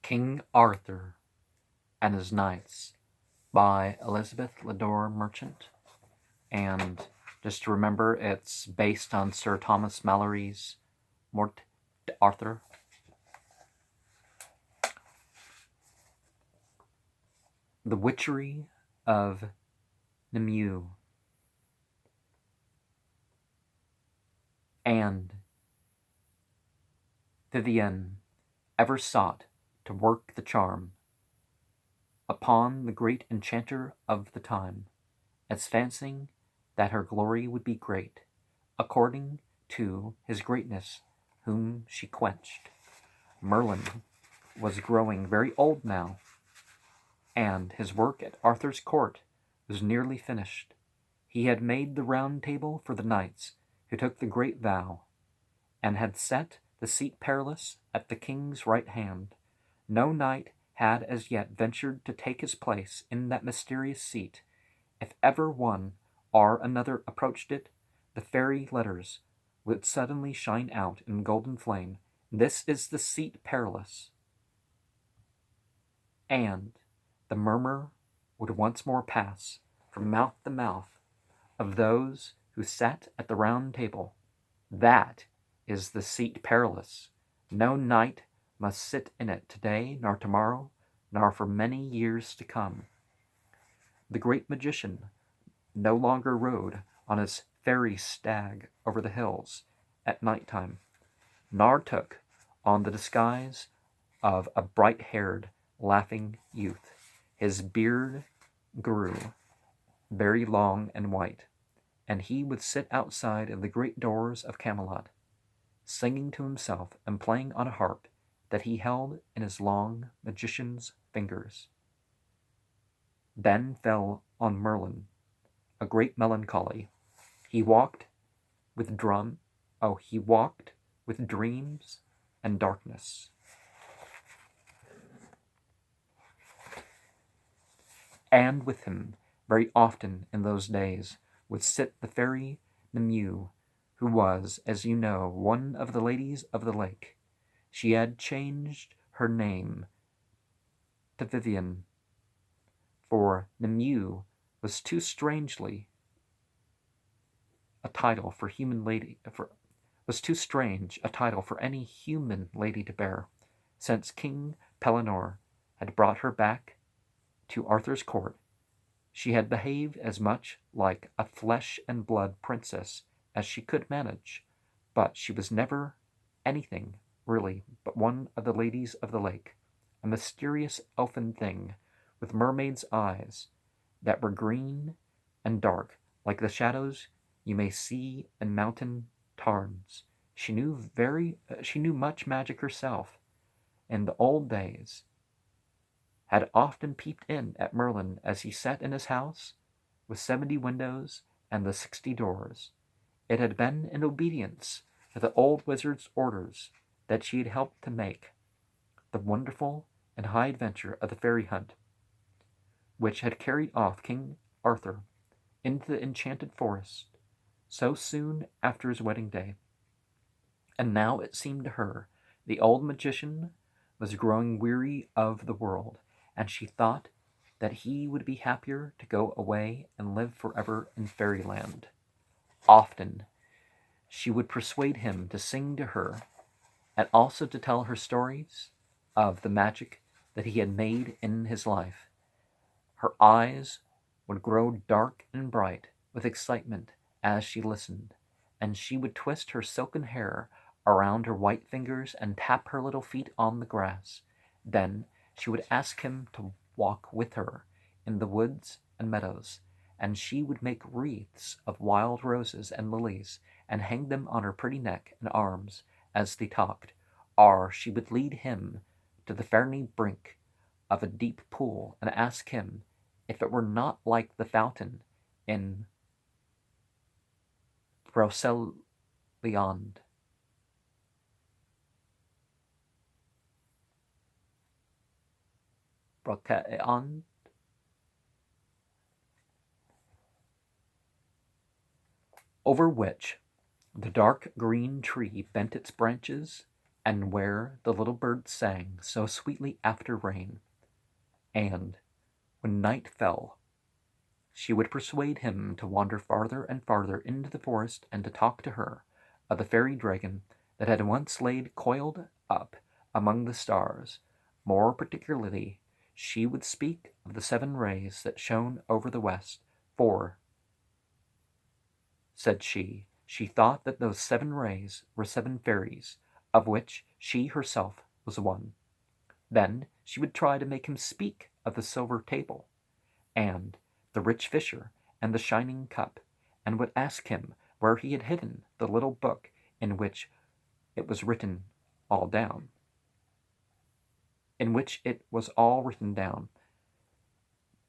King Arthur and His Knights by Elizabeth Lodor Merchant. And just to remember, it's based on Sir Thomas Malory's Morte d'Arthur. The Witchery of Nimue. And Vivienne ever sought to work the charm upon the great enchanter of the time, as fancying that her glory would be great, according to his greatness whom she quenched. Merlin was growing very old now, and his work at Arthur's court was nearly finished. He had made the round table for the knights who took the great vow, and had set the seat perilous at the king's right hand. No knight had as yet ventured to take his place in that mysterious seat. If ever one or another approached it, the fairy letters would suddenly shine out in golden flame. This is the seat perilous. And the murmur would once more pass from mouth to mouth of those who sat at the round table. That is the seat perilous. No knight must sit in it today, nor tomorrow, nor for many years to come. The great magician no longer rode on his fairy stag over the hills at night time, nor took on the disguise of a bright-haired, laughing youth. His beard grew very long and white, and he would sit outside of the great doors of Camelot, singing to himself and playing on a harp that he held in his long magician's fingers. Then fell on Merlin a great melancholy. He walked with dreams and darkness. And with him, very often in those days, would sit the fairy Nimue, who was, as you know, one of the ladies of the lake. She had changed her name to Vivienne, for Nimue was too strangely a title for was too strange a title for any human lady to bear, since King Pellinore had brought her back to Arthur's court. She had behaved as much like a flesh and blood princess as she could manage, but she was never anything really but one of the ladies of the lake, a mysterious elfin thing with mermaid's eyes that were green and dark like the shadows you may see in mountain tarns. She knew much magic herself. In the old days, had often peeped in at Merlin as he sat in his house with 70 windows and the 60 doors. It had been in obedience to the old wizard's orders that she had helped to make the wonderful and high adventure of the fairy hunt, which had carried off King Arthur into the enchanted forest so soon after his wedding day. And now it seemed to her the old magician was growing weary of the world, and she thought that he would be happier to go away and live forever in fairyland. Often she would persuade him to sing to her, and also to tell her stories of the magic that he had made in his life. Her eyes would grow dark and bright with excitement as she listened, and she would twist her silken hair around her white fingers and tap her little feet on the grass. Then she would ask him to walk with her in the woods and meadows, and she would make wreaths of wild roses and lilies and hang them on her pretty neck and arms as they talked. Or she would lead him to the ferny brink of a deep pool and ask him if it were not like the fountain in Broceliande. Over which the dark green tree bent its branches and where the little birds sang so sweetly after rain. And when night fell, she would persuade him to wander farther and farther into the forest and to talk to her of the fairy dragon that had once laid coiled up among the stars. More particularly, she would speak of the 7 rays that shone over the west, for, said she thought that those 7 rays were 7 fairies, of which she herself was one. Then she would try to make him speak of the silver table, and the rich fisher, and the shining cup, and would ask him where he had hidden the little book in which it was written all down.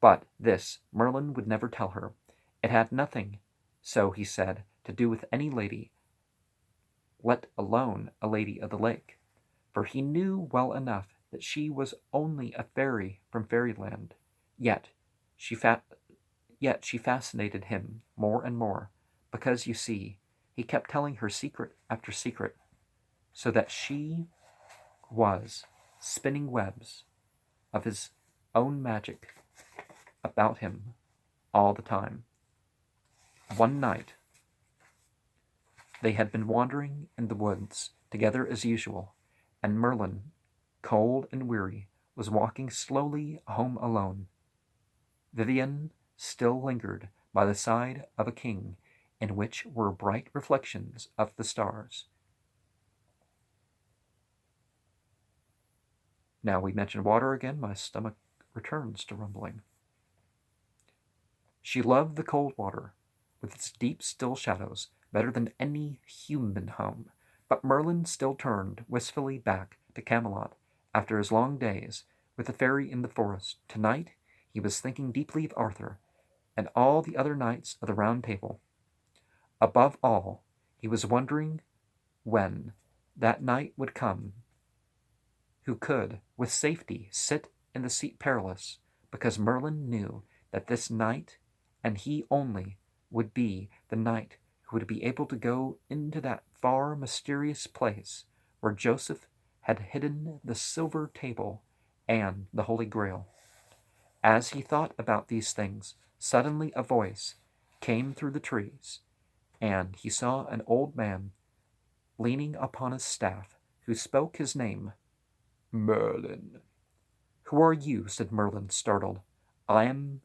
But this Merlin would never tell her. It had nothing, so he said, to do with any lady, let alone a lady of the lake, for he knew well enough that she was only a fairy from fairyland. Yet she fascinated him more and more, because, you see, he kept telling her secret after secret, so that she was spinning webs of his own magic about him all the time. One night, they had been wandering in the woods together as usual, and Merlin, cold and weary, was walking slowly home alone. Vivian still lingered by the side of a king in which were bright reflections of the stars. Now we mention water again, my stomach returns to rumbling. She loved the cold water, with its deep still shadows, better than any human home. But Merlin still turned wistfully back to Camelot after his long days with the fairy in the forest. Tonight he was thinking deeply of Arthur and all the other knights of the Round Table. Above all, he was wondering when that knight would come who could, with safety, sit in the seat perilous, because Merlin knew that this knight, and he only, would be the knight who would be able to go into that far mysterious place where Joseph had hidden the silver table and the Holy Grail. As he thought about these things, suddenly a voice came through the trees, and he saw an old man leaning upon his staff, who spoke his name, Merlin. "Who are you?" said Merlin, startled. "I am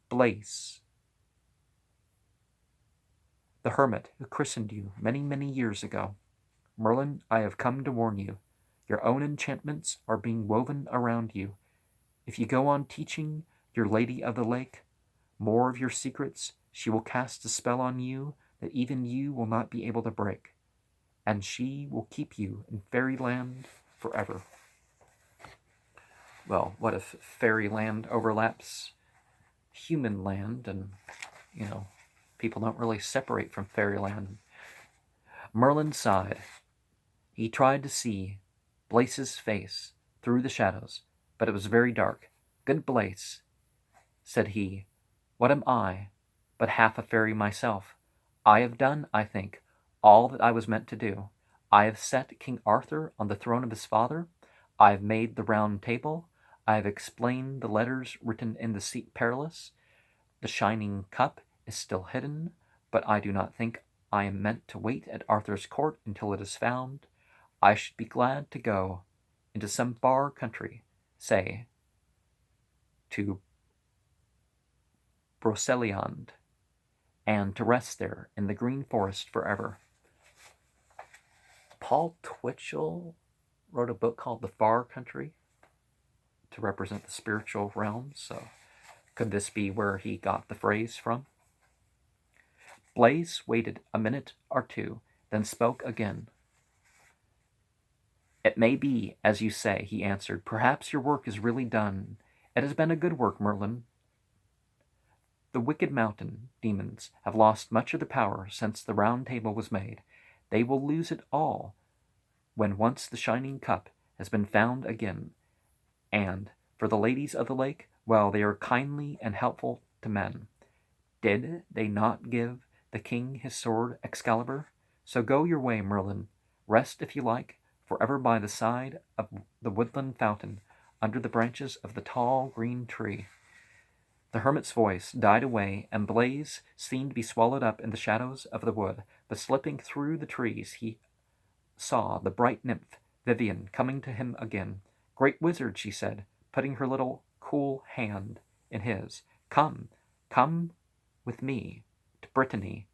Blaise, the hermit who christened you many, many years ago. Merlin, I have come to warn you. Your own enchantments are being woven around you. If you go on teaching your Lady of the Lake more of your secrets, she will cast a spell on you that even you will not be able to break, and she will keep you in fairyland forever." Well, what if fairyland overlaps human land, and, people don't really separate from fairyland? Merlin sighed. He tried to see Blaise's face through the shadows, but it was very dark. "Good Blaise," said he, "what am I but half a fairy myself? I have done, I think, all that I was meant to do. I have set King Arthur on the throne of his father. I have made the Round Table. I have explained the letters written in the Seat Perilous. The shining cup is still hidden, but I do not think I am meant to wait at Arthur's court until it is found. I should be glad to go into some far country, say, to Broceliande, and to rest there in the green forest forever." Paul Twitchell wrote a book called The Far Country to represent the spiritual realms, so could this be where he got the phrase from? Blaise waited a minute or two, then spoke again. "It may be as you say," he answered. "Perhaps your work is really done. It has been a good work, Merlin. The wicked mountain demons have lost much of their power since the Round Table was made. They will lose it all when once the shining cup has been found again. And for the ladies of the lake, well, they are kindly and helpful to men. Did they not give the king his sword Excalibur? So go your way, Merlin. Rest, if you like, forever by the side of the woodland fountain, under the branches of the tall green tree." The hermit's voice died away, and Blaise seemed to be swallowed up in the shadows of the wood, but slipping through the trees he saw the bright nymph Vivian coming to him again. "Great wizard," she said, putting her little cool hand in his, "come with me to Brittany